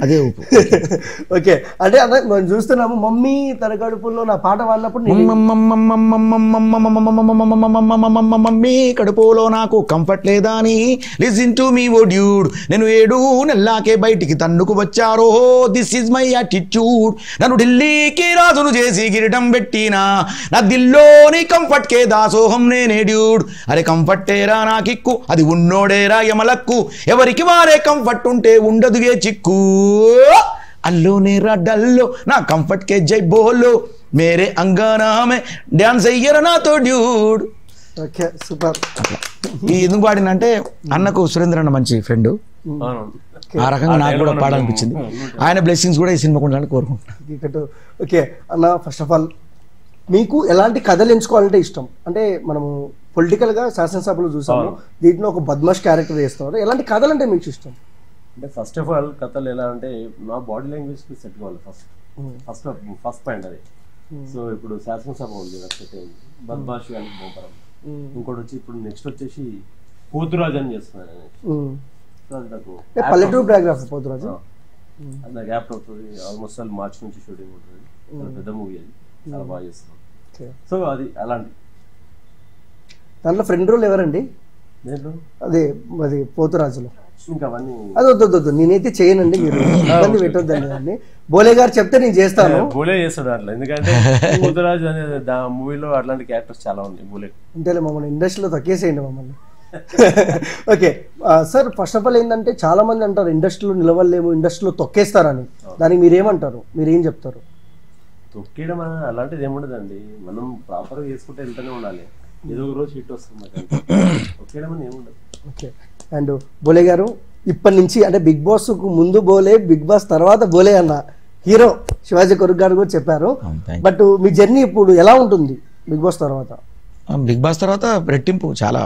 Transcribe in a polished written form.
అదే ఊపు. ఓకే, అంటే అదే మనం చూస్తున్నాము మమ్మీ తన కడుపులో నా పాట పాడినప్పుడు మమ్మీ కడుపులో నాకు కంఫర్ట్ లేదా అని listen to me oh dude, నేను 7 నెలలాకే బయటికి తన్నుకు వచ్చారో, దిస్ ఈజ్ మై యాటిట్యూడ్. నన్ను ఢిల్లీకి రాజును చేసి కిరీటం పెట్టినా, నా దిల్లోని కంఫర్ట్ కే దాసోహం నేనే డ్యూడ్. అరే కంఫర్టేరా నా కిక్కు, అది ఉన్నోడేరా యమలక్కు, ఎవరికి వారే కంఫర్ట్ ఉంటే ఉండదుగే చిక్కు. అల్లోనే రా డల్లో నా కంఫర్ట్ కే జై బోలో, మేరే అంగానా మే డాన్స్ అయ్యరా నాతో డ్యూడ్. Okay, super. ఈ ఎందుకు పాడినంటే అన్నకు సురేంద్ర అన్న మంచి ఫ్రెండ్, ఆ రకంగా నాకు కూడా పాడాలనిపించింది. ఆయన బ్లెస్సింగ్స్ కూడా ఈ సినిమా ఉండాలని కోరుకుంటున్నాను. ఓకే అన్న, ఫస్ట్ ఆఫ్ ఆల్ మీకు ఎలాంటి కథలు ఎంచుకోవాలంటే ఇష్టం? అంటే మనము పొలిటికల్గా శాసనసభలో చూసాము, దీంట్లో ఒక బద్మాష్ క్యారెక్టర్ చేస్తున్నారు. ఎలాంటి కథలు అంటే మీకు ఇష్టం? అంటే ఫస్ట్ ఆఫ్ ఆల్ కథలు ఎలా అంటే నా బాడీ లాంగ్వేజ్ కి సెట్ కావాలి ఫస్ట్ పాయింట్ అది. సో ఇప్పుడు శాసనసభ ఉంది, సెట్ అయింది. బద్మాషి అని బొంపరం. ఇంకోటి వచ్చి ఇప్పుడు నెక్స్ట్ వచ్చేసి పోతురాజు అని చేస్తున్నాను. నాకు పల్లెటూరు బయోగ్రఫీ పోతురాజు అది నాకు యాప్ట్ అవుతుంది. ఆల్మోస్ట్ ఆల్ మార్చ్ నుంచి షూటింగ్ ఉంటుంది. పెద్ద మూవీ అది, చాలా బాగా చేస్తున్నాను. సో అది అలాంటి దాంట్లో ఫ్రెండ్ రోల్ ఎవరండి? నేను అదే అది పోతురాజులో ఇంకా అవన్నీ అది వద్దు, నేనైతే చేయనండి, మీరు ఇబ్బంది పెట్టొద్దండి. దాన్ని బోలే గారు చెప్తే నేను చేస్తాను. బోలే చేస్తాడు అట్లా, ఎందుకంటే పోతురాజు అనే మూవీలో అట్లాంటి క్యారెక్టర్స్ చాలా ఉన్నాయి. బోలే అంతేలే, మమ్మల్ని ఇండస్ట్రీలో తొక్కేసేయండి మమ్మల్ని. Okay sir, first of all ఏంటంటే చాలా మంది అంటారు ఇండస్ట్రీలో నిలవలేము, ఇండస్ట్రీలో తొక్కేస్తారని. దానికి మీరేమంటారు? మీరేం చెప్తారు? తొక్కేయడం అలాంటిది ఏముండదండి, మనం ప్రాపర్గా చేసుకుంటే వెళ్తూనే ఉండాలి. ఏదో ఒక రోజు హిట్ వస్తుంది, తొక్కేయడం అని ఏముండదు. ఓకే, అండ్ బోలే గారు ఇప్పటి నుంచి అంటే బిగ్ బాస్ కు ముందు బోలే, బిగ్ బాస్ తర్వాత బోలే అన్న హీరో శివాజీ కొరుక్ గారు కూడా చెప్పారు. బట్ మీ జర్నీ ఇప్పుడు ఎలా ఉంటుంది బిగ్ బాస్ తర్వాత? బిగ్ బాస్ తర్వాత రెట్టింపు చాలా